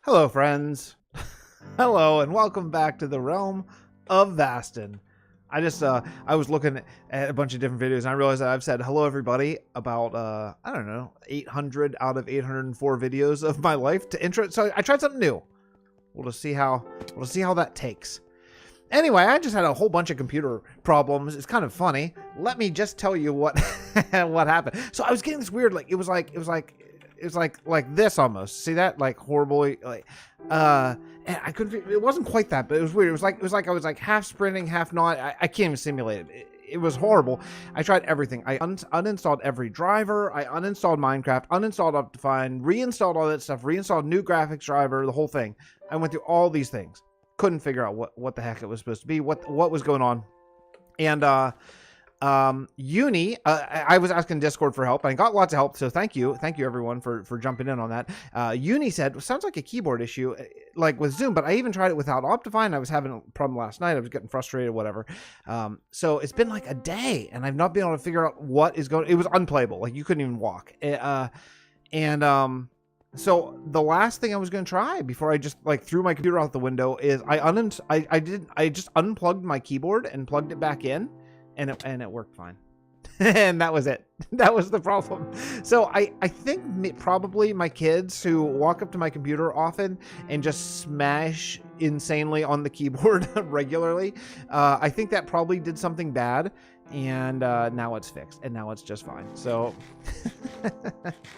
Hello, friends. Hello, and welcome back to the Realm of Vasten. I was looking at a bunch of different videos, and I realized that I've said hello, everybody, about, I don't know, 800 out of 804 videos of my life to intro. So I tried something new. We'll just see how that takes. Anyway, I just had a whole bunch of computer problems. It's kind of funny. Let me just tell you what what happened. So I was getting this weird, like it was like this almost. See that? Like horribly, like and I couldn't. It wasn't quite that, but it was weird. It was like I was like half sprinting, half not. I can't even simulate it. It was horrible. I tried everything. I uninstalled every driver. I uninstalled Minecraft, uninstalled Optifine, reinstalled all that stuff, reinstalled new graphics driver, the whole thing. I went through all these things. Couldn't figure out what the heck it was supposed to be, what was going on. And Uni, I was asking Discord for help, and I got lots of help, so thank you everyone for jumping in on that. Uni said, sounds like a keyboard issue, like with Zoom, but I even tried it without Optifine. I was having a problem last night. I was getting frustrated, whatever. So it's been like a day, and I've not been able to figure out what is going. It was unplayable, like you couldn't even walk. So the last thing I was going to try before I just like threw my computer out the window is I just unplugged my keyboard and plugged it back in, and it worked fine. And that was it. That was the problem. So I think probably my kids who walk up to my computer often and just smash insanely on the keyboard regularly, I think that probably did something bad. And now it's fixed, and now it's just fine. So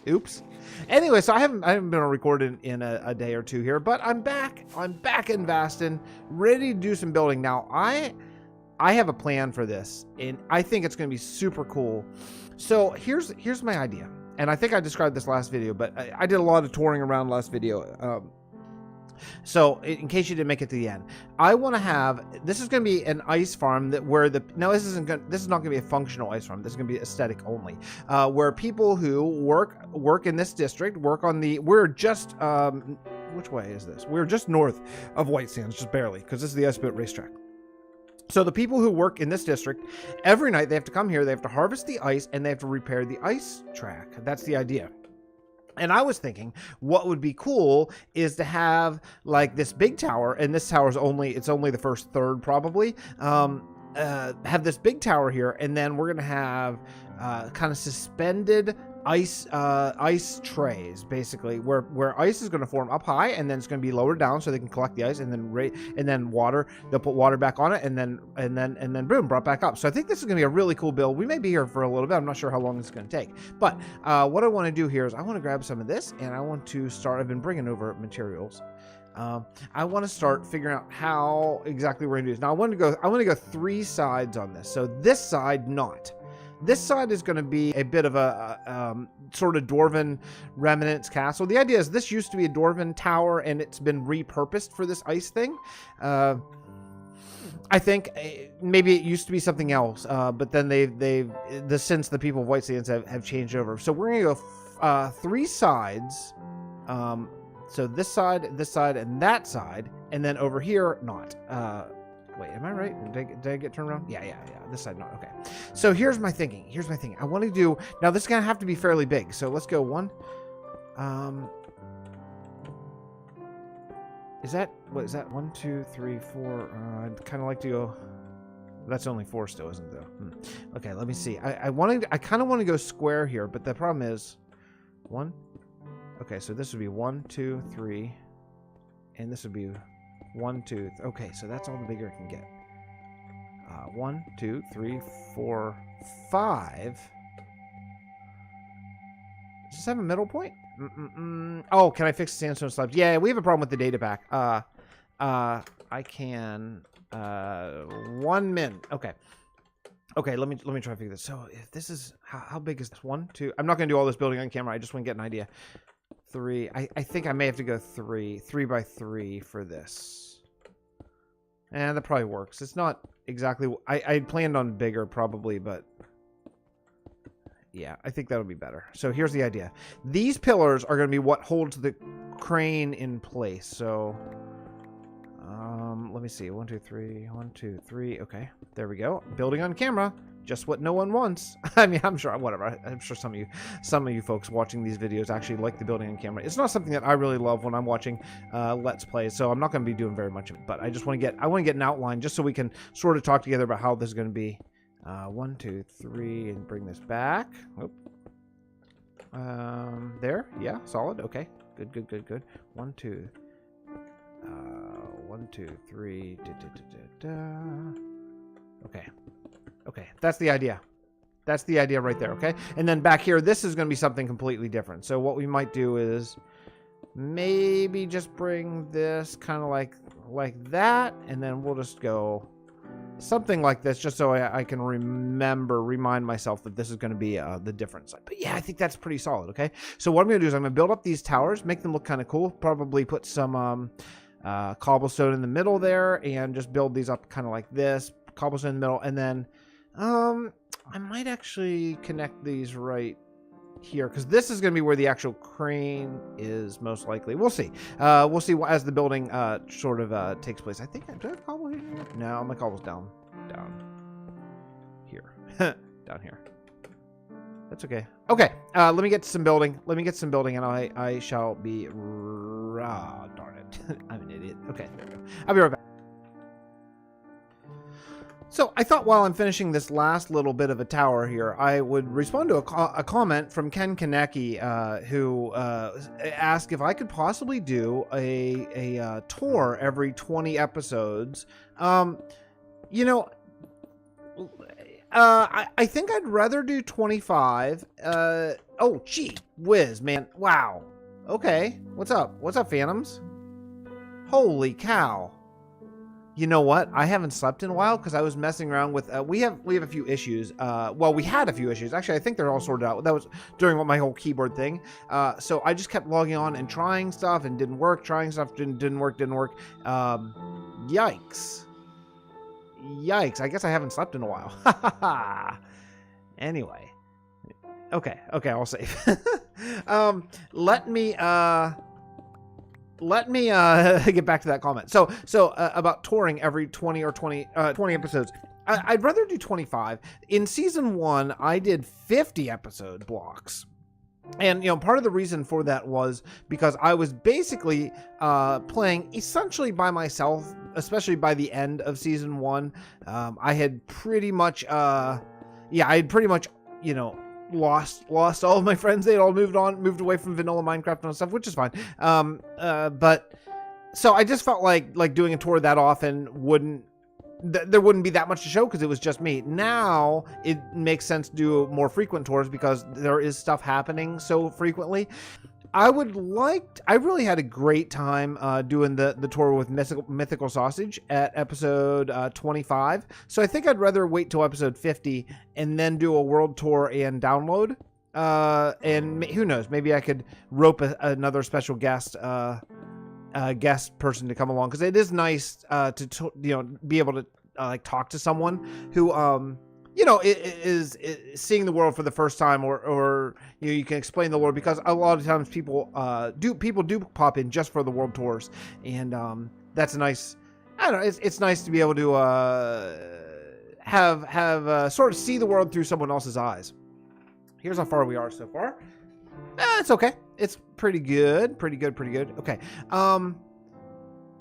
oops. Anyway, so I haven't been recording in a day or two here, but I'm back in Vasten, ready to do some building. Now I have a plan for this, and I think it's going to be super cool. So here's my idea, and I think I described this last video, but I did a lot of touring around last video. So in case you didn't make it to the end, I want to have, this is going to be an ice farm that where this is not going to be a functional ice farm. This is going to be aesthetic only, where people who work in this district we're just, which way is this? We're just north of White Sands, just barely, because this is the ice boat racetrack. So the people who work in this district, every night they have to come here, they have to harvest the ice, and they have to repair the ice track. That's the idea. And I was thinking what would be cool is to have like this big tower, and this tower is only the first third probably, have this big tower here, and then we're going to have kind of suspended ice trays, basically, where ice is going to form up high, and then it's going to be lowered down so they can collect the ice, and then water. They'll put water back on it, and then boom, brought back up. So I think this is going to be a really cool build. We may be here for a little bit. I'm not sure how long it's going to take, but what I want to do here is I want to grab some of this, and I want to start. I've been bringing over materials. I want to start figuring out how exactly we're going to do this. Now I want to go 3 sides on this. So this side, not. This side is going to be a bit of a sort of Dwarven remnants castle. The idea is this used to be a Dwarven tower, and it's been repurposed for this ice thing. I think maybe it used to be something else, but then since the people of White Sands have changed over. So we're going to go 3 sides. So this side, and that side, and then over here, not. Wait, am I right? Did I get turned around? Yeah. This side, not. Okay. So here's my thinking. I want to do, now this is going to have to be fairly big. So let's go 1. What is that? 1, 2, 3, 4. I'd kind of like to go, that's only 4 still, isn't it though? Okay, let me see. I kind of want to go square here, but the problem is 1. Okay, so this would be 1, 2, 3, and this would be 1, 2. Okay, so that's all the bigger it can get. 1, 2, 3, 4, 5. Does this have a middle point? Oh, can I fix the sandstone slabs? Yeah, we have a problem with the data pack. I can 1 min. Okay, let me try to figure this. So if this is how big is this? 1, 2. I'm not gonna do all this building on camera. I just want to get an idea. 3. I think I may have to go 3 by 3 for this. And that probably works. It's not exactly, I planned on bigger probably, but yeah, I think that'll be better. So here's the idea. These pillars are going to be what holds the crane in place. So let me see. 1, 2, 3. 1, 2, 3. Okay, there we go. Building on camera. just what no one wants. I mean, I'm sure, whatever. I'm sure some of you folks watching these videos actually like the building on camera. It's not something that I really love when I'm watching Let's Plays, so I'm not going to be doing very much of it. But I just want to get an outline just so we can sort of talk together about how this is going to be. 1, 2, 3, and bring this back. Oop. There, yeah, solid. Okay, good. 1, 2. 1, 2, 3. Okay, that's the idea. That's the idea right there, okay? And then back here, this is going to be something completely different. So what we might do is maybe just bring this kind of like that, and then we'll just go something like this, just so I can remind myself that this is going to be the different side. But yeah, I think that's pretty solid, okay? So what I'm going to do is I'm going to build up these towers, make them look kind of cool, probably put some cobblestone in the middle there, and just build these up kind of like this, cobblestone in the middle, and then I might actually connect these right here, because this is going to be where the actual crane is most likely. We'll see. We'll see as the building sort of takes place. I think do I have cobble here? No, my cobble's down here. Down here. That's okay. Okay, let me get some building. And I shall be darn it. I'm an idiot. Okay, there we go. I'll be right back. So I thought while I'm finishing this last little bit of a tower here, I would respond to a comment from Ken Kaneki, who asked if I could possibly do a tour every 20 episodes. You know, I think I'd rather do 25. Oh, gee whiz, man. Wow. Okay. What's up? What's up, Phantoms? Holy cow. You know what? I haven't slept in a while because I was messing around with. We have a few issues. Well, we had a few issues. Actually, I think they're all sorted out. That was during my whole keyboard thing. So I just kept logging on and trying stuff and didn't work. Trying stuff didn't work. Yikes! I guess I haven't slept in a while. Anyway, okay. I'll save. Let me get back to that comment. So about touring every 20 episodes. I'd rather do 25. In season 1, I did 50 episode blocks. And, you know, part of the reason for that was because I was basically playing essentially by myself, especially by the end of season 1. I had pretty much, you know, lost all of my friends. They'd all moved away from vanilla Minecraft and stuff, which is fine. But so I just felt like doing a tour that often there wouldn't be that much to show because it was just me. Now it makes sense to do more frequent tours because there is stuff happening so frequently. I really had a great time doing the tour with Mythical Sausage at episode 25. So I think I'd rather wait till episode 50 and then do a world tour and download. And who knows, maybe I could rope another special guest person to come along, because it is nice to be able to like talk to someone who is seeing the world for the first time, or you can explain the world, because a lot of times people do pop in just for the world tours, and that's nice. I don't know, it's nice to be able to have sort of see the world through someone else's eyes. Here's how far we are so far. It's okay. It's pretty good. Okay. All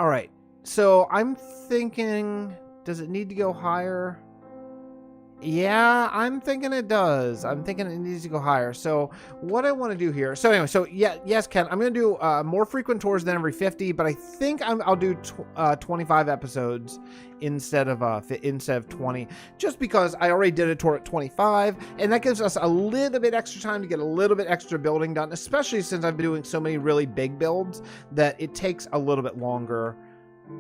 right. So I'm thinking, does it need to go higher? Yeah, I'm thinking it does. I'm thinking it needs to go higher. So what I want to do here. So anyway, yes, Ken, I'm going to do more frequent tours than every 50, but I think I'll do 25 episodes instead of 20, just because I already did a tour at 25, and that gives us a little bit extra time to get a little bit extra building done, especially since I've been doing so many really big builds that it takes a little bit longer.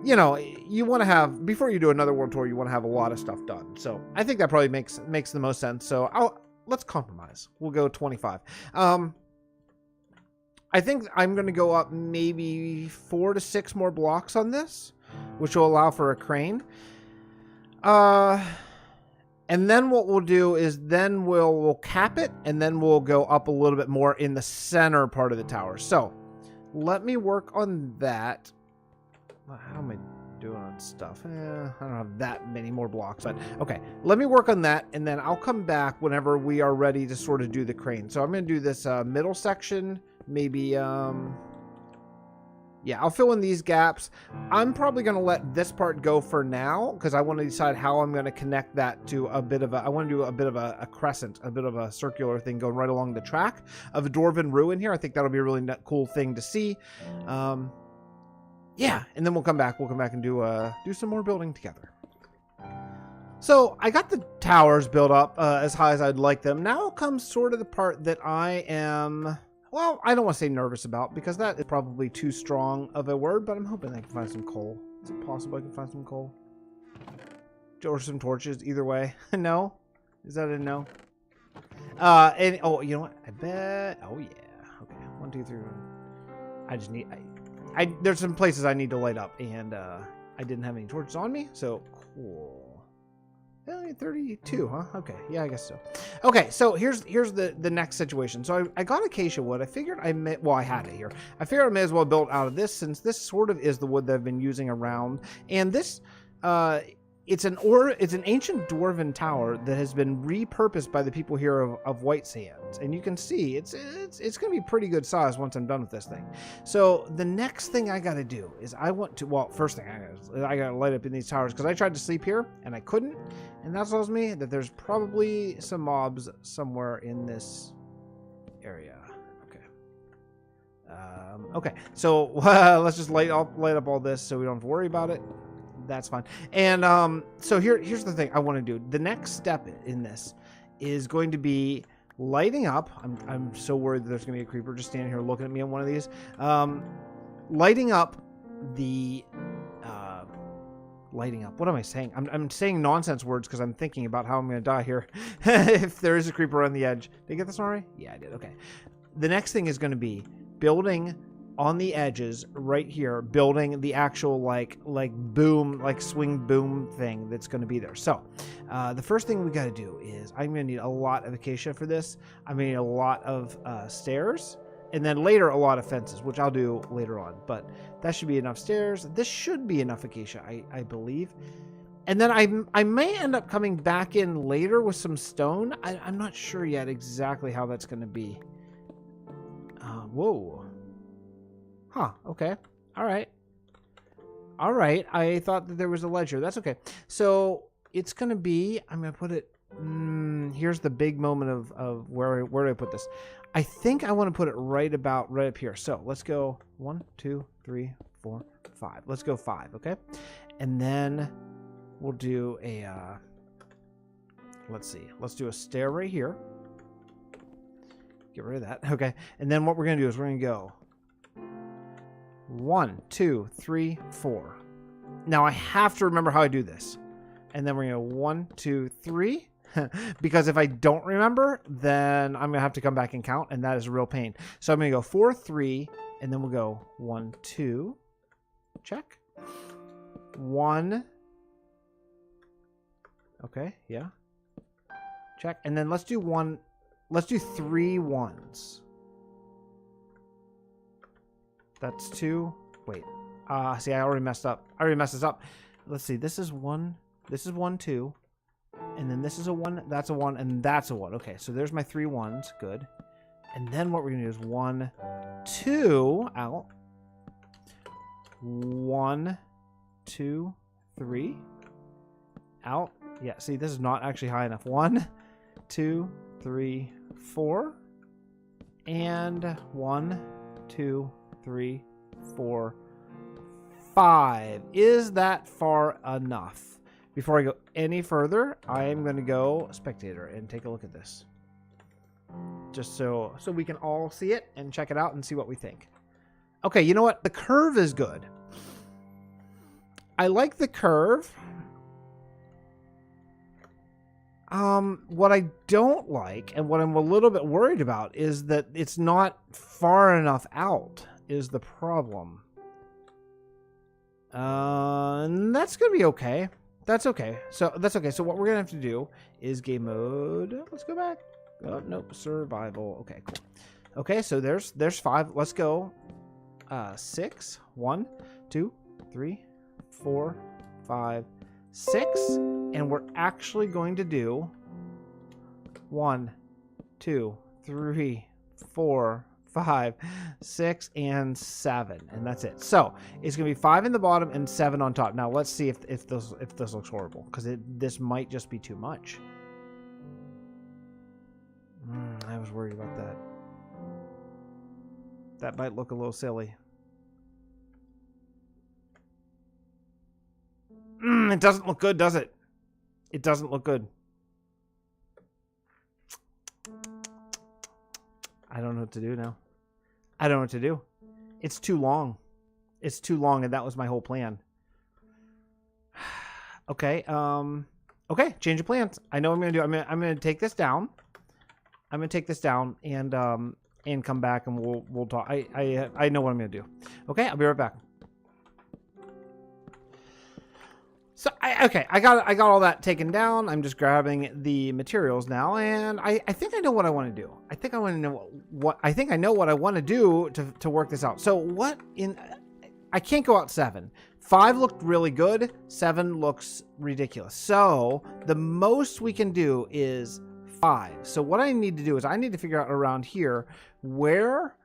You know, you want to have, before you do another world tour, you want to have a lot of stuff done. So I think that probably makes the most sense. So let's compromise. We'll go 25. I think I'm going to go up maybe 4 to 6 more blocks on this, which will allow for a crane. And then what we'll do is then we'll cap it, and then we'll go up a little bit more in the center part of the tower. So let me work on that. How am I doing on stuff. I don't have that many more blocks, but okay. Let me work on that, and then I'll come back whenever we are ready to sort of do the crane. So I'm going to do this middle section, maybe... yeah, I'll fill in these gaps. I'm probably going to let this part go for now because I want to decide how I'm going to connect that to a bit of a... I want to do a bit of a crescent, a bit of a circular thing going right along the track of a Dwarven Ruin here. I think that'll be a really cool thing to see. Yeah, and then we'll come back. We'll come back and do some more building together. So I got the towers built up as high as I'd like them. Now comes sort of the part that I am... Well, I don't want to say nervous about because that is probably too strong of a word, but I'm hoping I can find some coal. Is it possible I can find some coal? Or some torches, either way. No? Is that a no? And, oh, you know what? I bet... Oh, yeah. Okay. 1, 2, 3. I just need... there's some places I need to light up, and I didn't have any torches on me, so cool. 32, huh? Okay, yeah, I guess so. Okay, so here's the next situation. So I got acacia wood. I figured well, I had it here. I figured I may as well build out of this since this sort of is the wood that I've been using around. And this, it's an ancient dwarven tower that has been repurposed by the people here of White Sands, and you can see it's going to be pretty good size once I'm done with this thing. So the next thing I got to do is I want to, well, first thing I got to light up in these towers because I tried to sleep here and I couldn't, and that tells me that there's probably some mobs somewhere in this area. Okay, so let's just light up all this so we don't have to worry about it. That's fine. And so here's the thing I want to do. The next step in this is going to be lighting up. I'm so worried that there's going to be a creeper just standing here looking at me on one of these. Lighting up the lighting up. What am I saying? I'm saying nonsense words because I'm thinking about how I'm going to die here. If there is a creeper on the edge. Did I get this already? Yeah, I did. Okay. The next thing is going to be building on the edges right here, building the actual like boom, like swing boom thing that's going to be there. So the first thing we got to do is I'm going to need a lot of acacia for this. I'm going to need a lot of stairs, and then later a lot of fences, which I'll do later on, but that should be enough stairs. This should be enough acacia, I believe. And then I may end up coming back in later with some stone. I'm not sure yet exactly how that's going to be. Whoa. Huh, okay. All right. All right. I thought that there was a ledger. That's okay. So it's going to be, I'm going to put it, here's the big moment of where do I put this? I think I want to put it right up here. So let's go 1, 2, 3, 4, 5. Let's go 5, okay? And then we'll do a, let's see. Let's do a stair right here. Get rid of that. Okay. And then what we're going to do is we're going to go 1, 2, 3, 4. Now I have to remember how I do this. And then we're going to go 1, 2, 3. Because if I don't remember, then I'm going to have to come back and count, and that is a real pain. So I'm going to go 4, 3, and then we'll go 1, 2. Check. 1. Okay, yeah. Check. And then let's do 1. Let's do 3 1s. That's 2. Wait. See, I already messed up. I already messed this up. Let's see. This is 1. This is 1, 2. And then this is a 1. That's a 1. And that's a 1. Okay, so there's my 3 1s. Good. And then what we're going to do is 1, 2. Out. 1, 2, 3. Out. Yeah, see, this is not actually high enough. 1, 2, 3, 4. And 1, 2, 3, 4, 5. Is that far enough? Before I go any further, I am going to go spectator and take a look at this. Just so we can all see it and check it out and see what we think. Okay, you know what? The curve is good. I like the curve. What I don't like and what I'm a little bit worried about is that it's not far enough out is the problem. And that's going to be okay. That's okay. So that's okay. So what we're going to have to do is game mode. Let's go back. Oh, nope. Survival. Okay, cool. Okay, so there's 5. Let's go. 6. 1, 2, 3, 4, 5, 6, and we're actually going to do 1, 2, 3, 4, 5, 6, and 7, and that's it. So it's gonna be 5 in the bottom and 7 on top. Now let's see if this looks horrible, because this might just be too much. I was worried about that. That might look a little silly. It doesn't look good, does it? It doesn't look good. I don't know what to do now. I don't know what to do. It's too long. It's too long, and that was my whole plan. Okay. Okay. Change of plans. I know what I'm gonna do. I'm gonna take this down. I'm gonna take this down and come back, and we'll talk. I know what I'm gonna do. Okay. I'll be right back. So I got all that taken down. I'm just grabbing the materials now, and I think I know what I want to do. I think I want to know what I know what I want to do to work this out. So I can't go out 7. 5 looked really good. 7 looks ridiculous. So the most we can do is 5. So what I need to do is I need to figure out around here where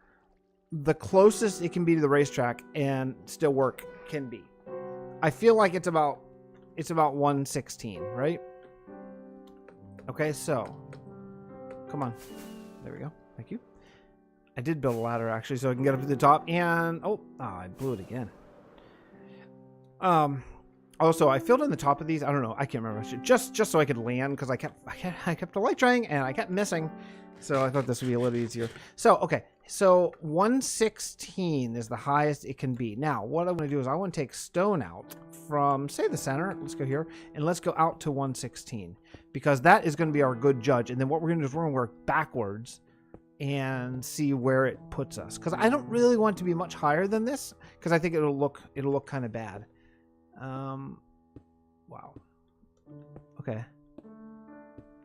the closest it can be to the racetrack and still work can be. I feel like it's about 116, right? Okay, so come on. There we go. Thank you. I did build a ladder actually, so I can get up to the top. And I blew it again. Also, I filled in the top of these. I don't know. I can't remember. Just so I could land, because I kept light trying and I kept missing. So I thought this would be a little easier. So okay. So 116 is the highest it can be. Now, what I want to do is I want to take stone out from, say, the center. Let's go here, and let's go out to 116, because that is going to be our good judge. And then what we're going to do is we're going to work backwards and see where it puts us, because I don't really want to be much higher than this, because I think it'll look kind of bad. Wow. Okay.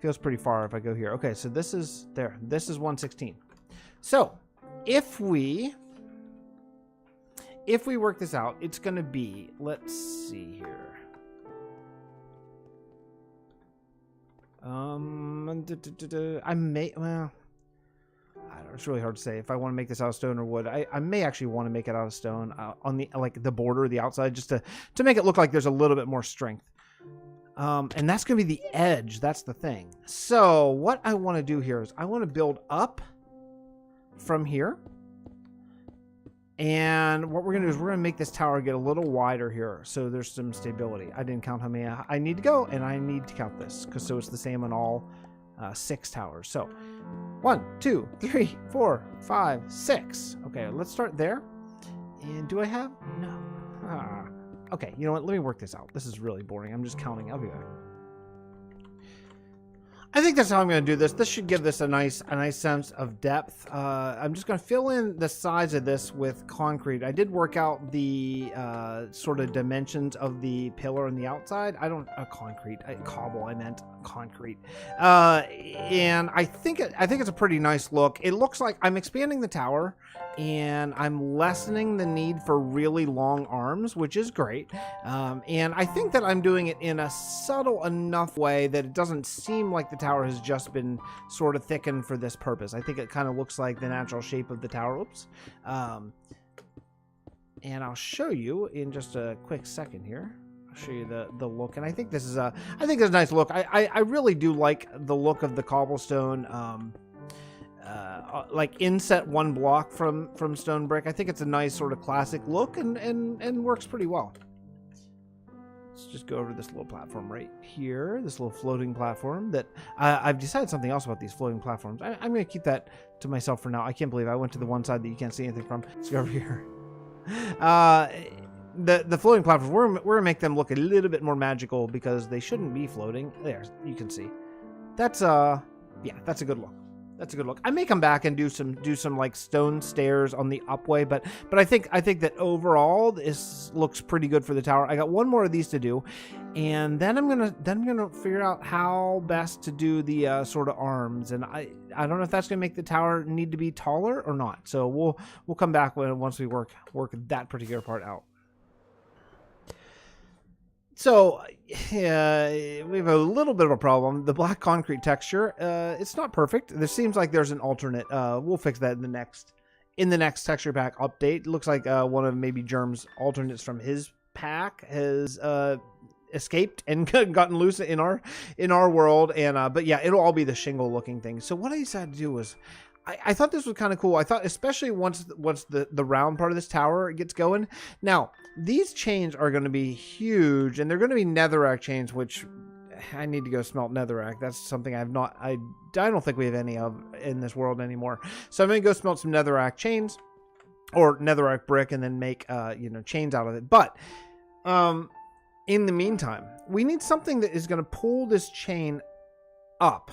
Feels pretty far if I go here. Okay, so this is there. This is 116. So if we work this out, it's going to be, let's see here. I may, well, I don't know, it's really hard to say if I want to make this out of stone or wood. I may actually want to make it out of stone on the, like, the border, the outside, just to make it look like there's a little bit more strength. And that's going to be the edge. That's the thing. So what I want to do here is I want to build up from here. And what we're going to do is we're going to make this tower get a little wider here, so there's some stability. I didn't count how many I need to go, and I need to count this, because so it's the same on all 6 towers. So 1, 2, 3, 4, 5, 6. Okay, let's start there. And do I have? No. Okay, you know what? Let me work this out. This is really boring. I'm just counting. I'll be back. I think that's how I'm going to do this. This should give this a nice sense of depth. I'm just going to fill in the size of this with concrete. I did work out the sort of dimensions of the pillar on the outside. I don't concrete, cobble. I meant concrete. And I think it's a pretty nice look. It looks like I'm expanding the tower, and I'm lessening the need for really long arms, which is great. And I think that I'm doing it in a subtle enough way that it doesn't seem like the tower has just been sort of thickened for this purpose. I think it kind of looks like the natural shape of the tower. Oops. And I'll show you in just a quick second here. I'll show you the look, and I think this is a nice look. I really do like the look of the cobblestone. Like inset one block from stone brick. I think it's a nice sort of classic look, and works pretty well. Let's just go over to this little platform right here, this little floating platform that I've decided something else about these floating platforms. I'm going to keep that to myself for now. I can't believe I went to the one side that you can't see anything from. Let's go over here. The floating platforms, we're going to make them look a little bit more magical, because they shouldn't be floating. There, you can see. That's yeah, that's a good look. That's a good look. I may come back and do some like stone stairs on the upway, but I think that overall this looks pretty good for the tower. I got one more of these to do, and then I'm gonna figure out how best to do the sort of arms. And I don't know if that's gonna make the tower need to be taller or not. So we'll come back once we work that particular part out. So, we have a little bit of a problem. The black concrete texture, it's not perfect. There seems like there's an alternate. We'll fix that in the next texture pack update. It looks like one of maybe Jerm's alternates from his pack has escaped and gotten loose in our world. And but yeah, it'll all be the shingle looking thing. So what I decided to do was, I thought this was kind of cool. I thought, especially once the round part of this tower gets going. Now, these chains are going to be huge, and they're going to be netherrack chains, which I need to go smelt netherrack. That's something I don't think we have any of in this world anymore. So I'm going to go smelt some netherrack chains or netherrack brick and then make, chains out of it. But in the meantime, we need something that is going to pull this chain up.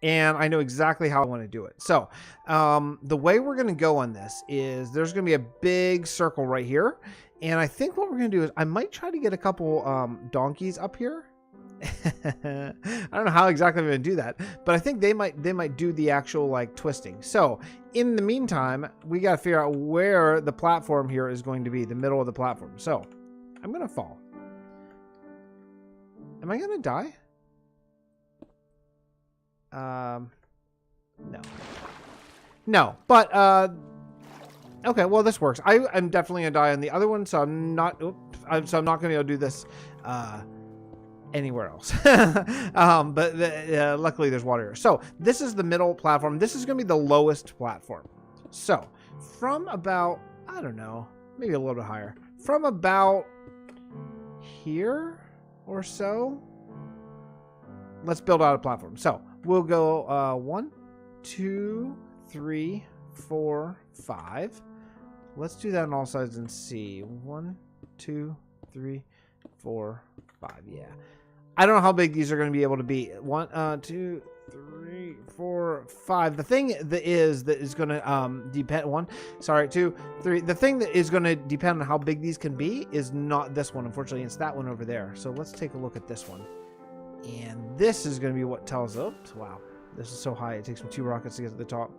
And I know exactly how I want to do it. So the way we're going to go on this is there's going to be a big circle right here. And I think what we're going to do is I might try to get a couple donkeys up here. I don't know how exactly I'm going to do that, but I think they might do the actual like twisting. So in the meantime, we got to figure out where the platform here is going to be, the middle of the platform. So I'm going to fall. Am I going to die? No, but okay, well, this works. I'm definitely gonna die on the other one, so I'm not gonna be able to do this anywhere else. But luckily there's water here. So this is the middle platform. This is gonna be the lowest platform. So from about, I don't know, maybe a little bit higher, from about here or so, let's build out a platform. So we'll go 1, 2, 3, 4, 5. Let's do that on all sides and see. 1, 2, 3, 4, 5. Yeah. I don't know how big these are going to be able to be. 1, 2, 3, 4, 5. The thing that is going to depend. 2, 3. The thing that is going to depend on how big these can be is not this one. Unfortunately, it's that one over there. So let's take a look at this one. And this is going to be what tells us. Wow, this is so high. It takes me 2 rockets to get to the top.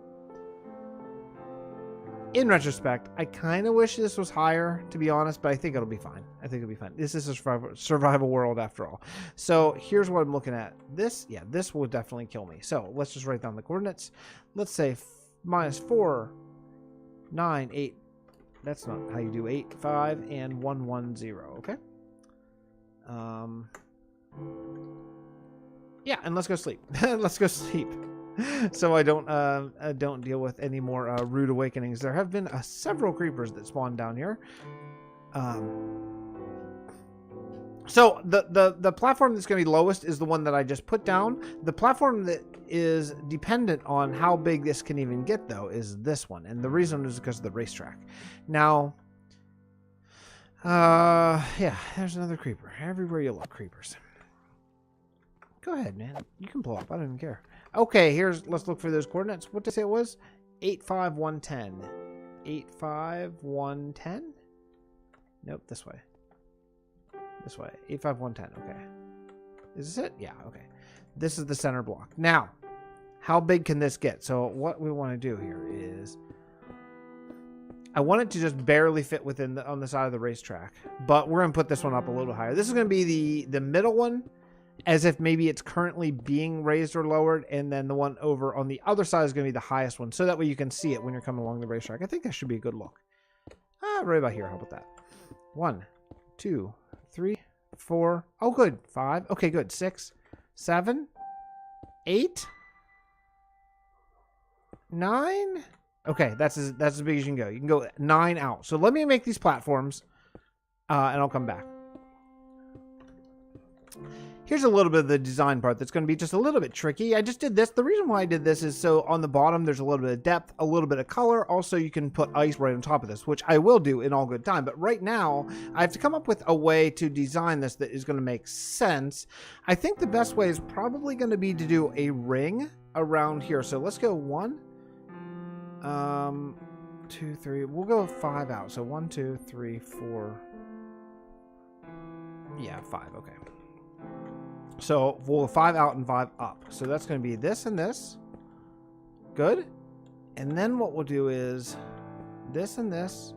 In retrospect, I kind of wish this was higher, to be honest, but I think it'll be fine. I think it'll be fine. This is a survival world after all. So here's what I'm looking at. This will definitely kill me. So let's just write down the coordinates. Let's say -4, 9, 8. That's not how you do 8, 5, and 1, 1, 0. Okay. Yeah, and let's go sleep. Let's go sleep. So I don't deal with any more rude awakenings. There have been several creepers that spawned down here. So the platform that's going to be lowest is the one that I just put down. The platform that is dependent on how big this can even get, though, is this one. And the reason is because of the racetrack. Now, yeah, there's another creeper. Everywhere you look, creepers. Go ahead, man. You can blow up. I don't even care. Okay, let's look for those coordinates. What did I say it was? 8, 5, 1, 10. 8, 5, 1, 10? Nope, this way. This way. 8, 5, 1, 10. Okay. Is this it? Yeah, okay. This is the center block. Now, how big can this get? So what we want to do here is I want it to just barely fit within on the side of the racetrack, but we're going to put this one up a little higher. This is going to be the middle one, as if maybe it's currently being raised or lowered, and then the one over on the other side is going to be the highest one, so that way you can see it when you're coming along the racetrack. I think that should be a good look. Right about here. How about that? 1, 2, 3, 4. Oh, good. 5. Okay, good. 6, 7, 8, 9. Okay, that's as big as you can go. You can go 9 out. So let me make these platforms, and I'll come back. Here's a little bit of the design part that's going to be just a little bit tricky. I just did this. The reason why I did this is so on the bottom there's a little bit of depth, a little bit of color. Also, you can put ice right on top of this, which I will do in all good time. But right now, I have to come up with a way to design this that is going to make sense. I think the best way is probably going to be to do a ring around here. So let's go 1, 2, 3. We'll go 5 out. So 1, 2, 3, 4. Yeah, 5. Okay. So we'll 5 out and 5 up. So that's going to be this and this. Good. And then what we'll do is this and this.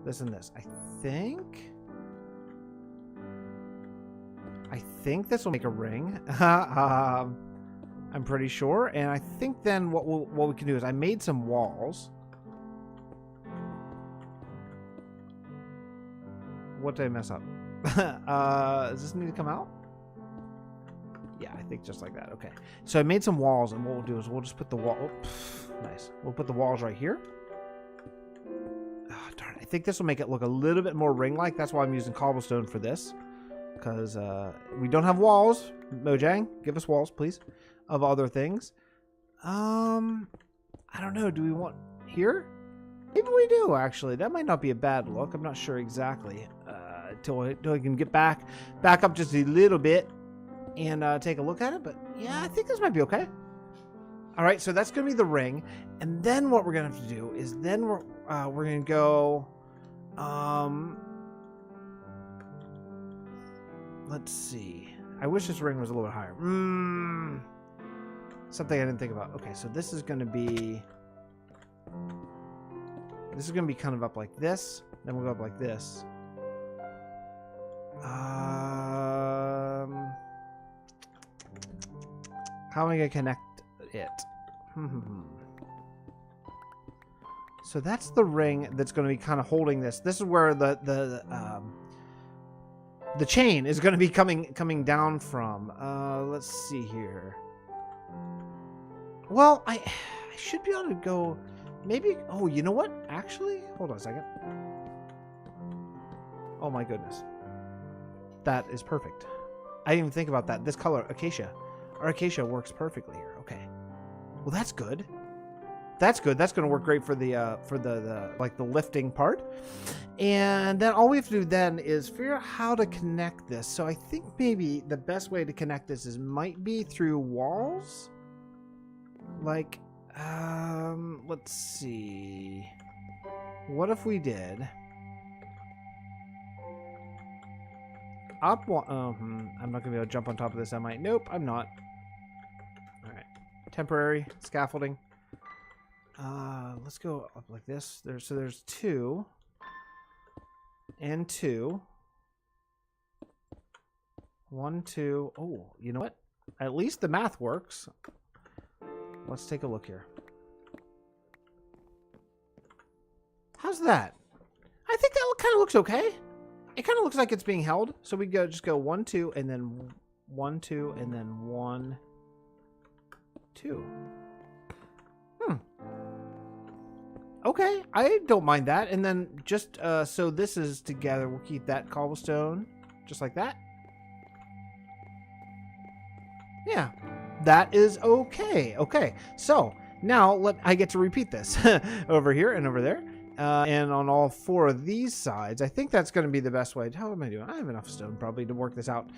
This and this. I think. I think this will make a ring. I'm pretty sure. And I think then what we can do is I made some walls. What did I mess up? Does this need to come out? Yeah, I think just like that. Okay. So I made some walls, and what we'll do is we'll just put the wall. Oh, nice. We'll put the walls right here. Oh, darn it. I think this will make it look a little bit more ring-like. That's why I'm using cobblestone for this. Because we don't have walls. Mojang, give us walls, please. Of other things. I don't know. Do we want here? Maybe we do, actually. That might not be a bad look. I'm not sure exactly. Until I can get back up just a little bit and take a look at it. But yeah, I think this might be okay. All right, so that's going to be the ring. And then what we're going to have to do is then we're going to go... let's see. I wish this ring was a little bit higher. Something I didn't think about. Okay, so this is going to be... This is going to be kind of up like this. Then we'll go up like this. How am I going to connect it? So that's the ring that's going to be kind of holding this. This is where the chain is going to be coming down from. Let's see here. Well, I should be able to go... Maybe... Oh, you know what? Actually, hold on a second. Oh my goodness. That is perfect. I didn't even think about that. This color, acacia. Our acacia works perfectly here. Okay. Well, that's good. That's good. That's going to work great for the like the lifting part. And then all we have to do then is figure out how to connect this. So I think maybe the best way to connect this might be through walls. Like, let's see. What if we did up one? I'm not gonna be able to jump on top of this, am I? Nope, I'm not. All right, temporary scaffolding. Let's go up like this. There's 2 and 2. 1, 2. Oh, you know what? At least the math works. Let's take a look here. How's that? I think that kind of looks okay. It kind of looks like it's being held. So we just go 1, 2, and then 1, 2, and then 1, 2. Okay, I don't mind that. And then just so this is together, we'll keep that cobblestone just like that. Yeah, that is okay. Okay, so now I get to repeat this over here and over there. And on all 4 of these sides, I think that's going to be the best way. How am I doing? I have enough stone probably to work this out.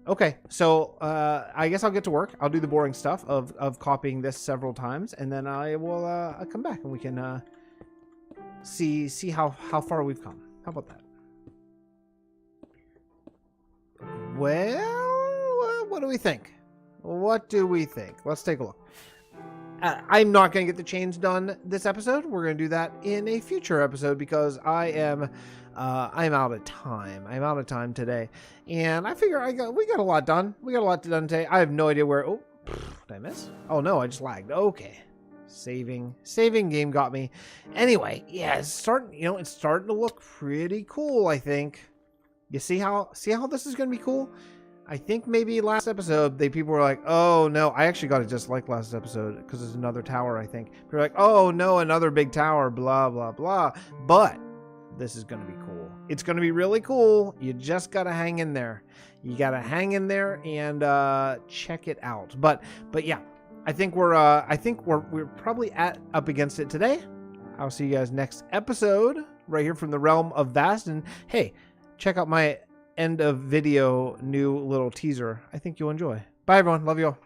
Okay, so I guess I'll get to work. I'll do the boring stuff of copying this several times, and then I will I'll come back and we can see how far we've come. How about that? Well, what do we think? What do we think? Let's take a look. I'm not going to get the chains done this episode. We're going to do that in a future episode because I'm out of time. I'm out of time today, and I figure we got a lot done. We got a lot done today. I have no idea where. Oh, did I miss? Oh no, I just lagged. Okay, saving game got me. Anyway, yeah, it's starting. It's starting to look pretty cool. I think. You see how this is going to be cool. I think maybe last episode, people were like, oh no, I actually got it just like last episode because there's another tower, I think. People were like, oh no, another big tower, blah, blah, blah. But this is going to be cool. It's going to be really cool. You just got to hang in there. You got to hang in there and check it out. But yeah, I think we're probably up against it today. I'll see you guys next episode right here from the Realm of Vasten. Hey, check out my end of video new little teaser. I think you'll enjoy. Bye everyone. Love you all.